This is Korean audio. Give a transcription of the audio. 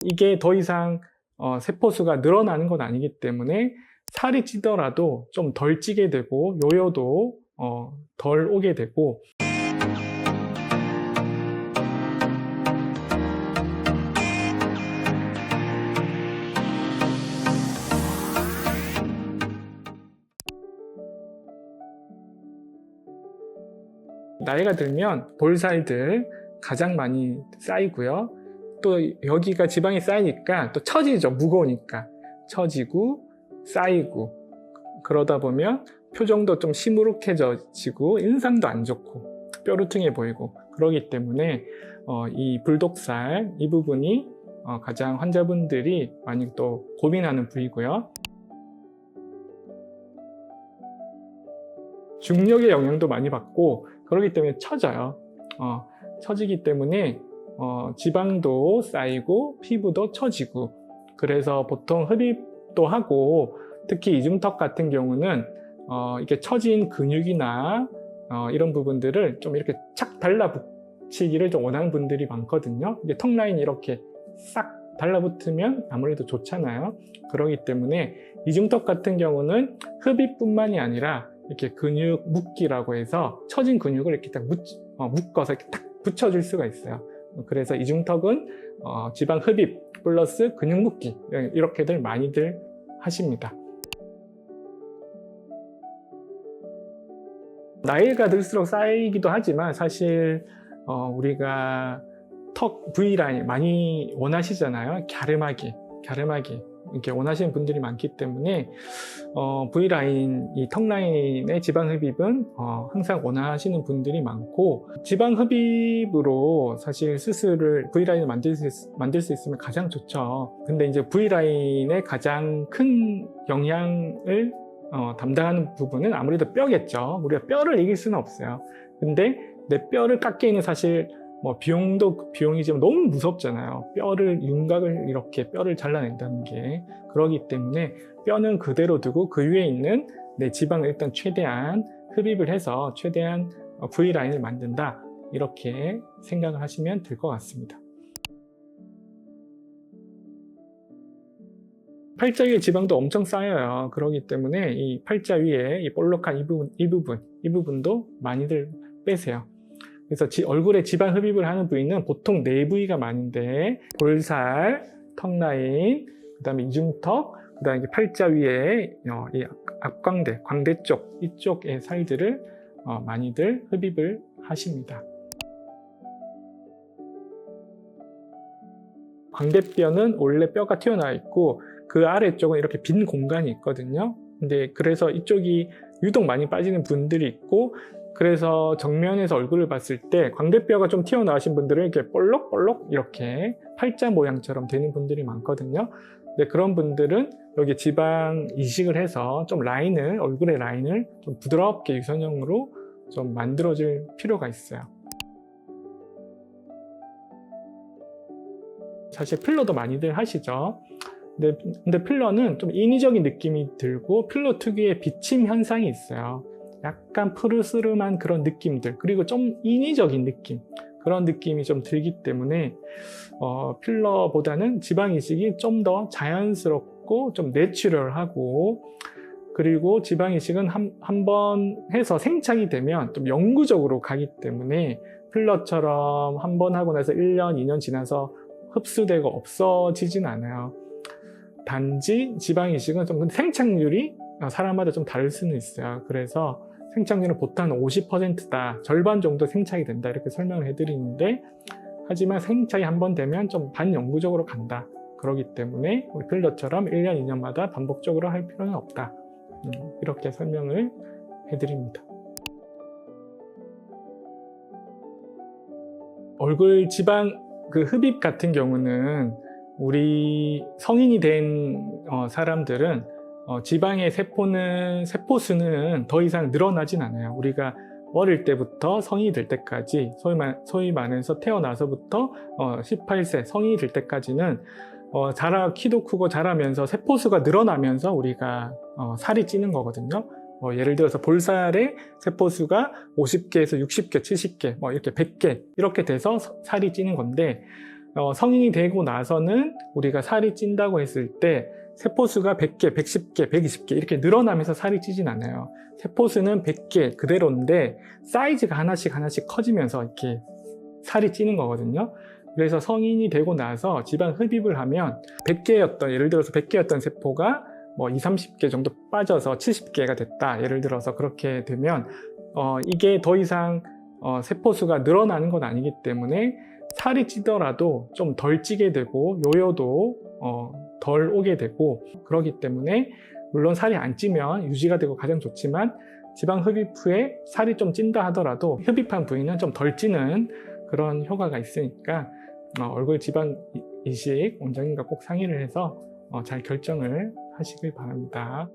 이게 더 이상 세포수가 늘어나는 건 아니기 때문에 살이 찌더라도 좀 덜 찌게 되고 요요도 덜 오게 되고, 나이가 들면 볼살들 가장 많이 쌓이고요. 또 여기가 지방이 쌓이니까 또 처지죠. 무거우니까 처지고 쌓이고, 그러다 보면 표정도 좀 시무룩해지고 인상도 안 좋고 뾰루퉁해 보이고, 그러기 때문에 이 불독살 이 부분이 가장 환자분들이 많이 또 고민하는 부위고요. 중력의 영향도 많이 받고 그러기 때문에 처져요. 처지기 때문에 지방도 쌓이고 피부도 처지고, 그래서 보통 흡입도 하고, 특히 이중턱 같은 경우는 이렇게 처진 근육이나 이런 부분들을 좀 이렇게 착 달라붙이기를 좀 원하는 분들이 많거든요. 이게 턱 라인이 이렇게 싹 달라붙으면 아무래도 좋잖아요. 그렇기 때문에 이중턱 같은 경우는 흡입뿐만이 아니라 이렇게 근육 묶기라고 해서 처진 근육을 이렇게 딱 묶어서 이렇게 딱 붙여줄 수가 있어요. 그래서 이중턱은 지방 흡입 플러스 근육 묶기, 이렇게들 많이들 하십니다. 나이가 들수록 쌓이기도 하지만 사실 우리가 턱 V라인 많이 원하시잖아요. 갸름하게 이렇게 원하시는 분들이 많기 때문에 V라인, 이 턱 라인의 지방 흡입은 항상 원하시는 분들이 많고, 지방 흡입으로 사실 수술을 V라인을 만들 수 있으면 가장 좋죠. 근데 이제 V라인의 가장 큰 영향을 담당하는 부분은 아무래도 뼈겠죠. 우리가 뼈를 이길 수는 없어요. 근데 내 뼈를 깎기에는 사실 비용도 비용이지만 너무 무섭잖아요. 윤곽을 이렇게 뼈를 잘라낸다는 게. 그러기 때문에 뼈는 그대로 두고 그 위에 있는 내 지방을 일단 최대한 흡입을 해서 최대한 V라인을 만든다, 이렇게 생각을 하시면 될 것 같습니다. 팔자 위에 지방도 엄청 쌓여요. 그렇기 때문에 이 팔자 위에 이 볼록한 이 부분도 많이들 빼세요. 그래서 얼굴에 지방 흡입을 하는 부위는 보통 네 부위가 많은데, 볼살, 턱라인, 그 다음에 이중턱, 그 다음에 팔자 위에 이 앞광대, 광대 쪽, 이쪽의 살들을 많이들 흡입을 하십니다. 광대뼈는 원래 뼈가 튀어나와 있고 그 아래쪽은 이렇게 빈 공간이 있거든요. 근데 그래서 이쪽이 유독 많이 빠지는 분들이 있고, 그래서 정면에서 얼굴을 봤을 때 광대뼈가 좀 튀어나오신 분들은 이렇게 볼록볼록 이렇게 팔자 모양처럼 되는 분들이 많거든요. 근데 그런 분들은 여기 지방 이식을 해서 좀 얼굴의 라인을 좀 부드럽게 유선형으로 좀 만들어줄 필요가 있어요. 사실 필러도 많이들 하시죠. 근데 필러는 좀 인위적인 느낌이 들고 필러 특유의 비침 현상이 있어요. 약간 푸르스름한 그런 느낌들, 그리고 좀 인위적인 느낌, 그런 느낌이 좀 들기 때문에 필러보다는 지방 이식이 좀 더 자연스럽고 좀 내추럴하고, 그리고 지방 이식은 한 번 해서 생착이 되면 좀 영구적으로 가기 때문에 필러처럼 한 번 하고 나서 1년, 2년 지나서 흡수되고 없어지진 않아요. 단지 지방 이식은 좀 생착률이 사람마다 좀 다를 수는 있어요. 그래서 생착률은 보통 50%다, 절반 정도 생착이 된다, 이렇게 설명을 해드리는데, 하지만 생착이 한 번 되면 좀 반영구적으로 간다. 그렇기 때문에 필러처럼 1년, 2년마다 반복적으로 할 필요는 없다, 이렇게 설명을 해드립니다. 얼굴 지방 흡입 같은 경우는 우리 성인이 된 사람들은 지방의 세포수는 더 이상 늘어나진 않아요. 우리가 어릴 때부터 성인이 될 때까지, 소위 말해서 태어나서부터 18세 성인이 될 때까지는 키도 크고 자라면서 세포수가 늘어나면서 우리가 살이 찌는 거거든요. 예를 들어서 볼살의 세포수가 50개에서 60개, 70개, 이렇게 100개 이렇게 돼서 살이 찌는 건데, 성인이 되고 나서는 우리가 살이 찐다고 했을 때 세포수가 100개, 110개, 120개 이렇게 늘어나면서 살이 찌진 않아요. 세포수는 100개 그대로인데 사이즈가 하나씩 커지면서 이렇게 살이 찌는 거거든요. 그래서 성인이 되고 나서 지방 흡입을 하면 100개였던, 예를 들어서 100개였던 세포가 뭐 20, 30개 정도 빠져서 70개가 됐다. 예를 들어서 그렇게 되면 이게 더 이상 세포수가 늘어나는 건 아니기 때문에 살이 찌더라도 좀 덜 찌게 되고 요요도 덜 오게 되고 그러기 때문에 물론 살이 안 찌면 유지가 되고 가장 좋지만 지방 흡입 후에 살이 좀 찐다 하더라도 흡입한 부위는 좀 덜 찌는 그런 효과가 있으니까 얼굴 지방 이식 원장님과 꼭 상의를 해서 잘 결정을 하시길 바랍니다.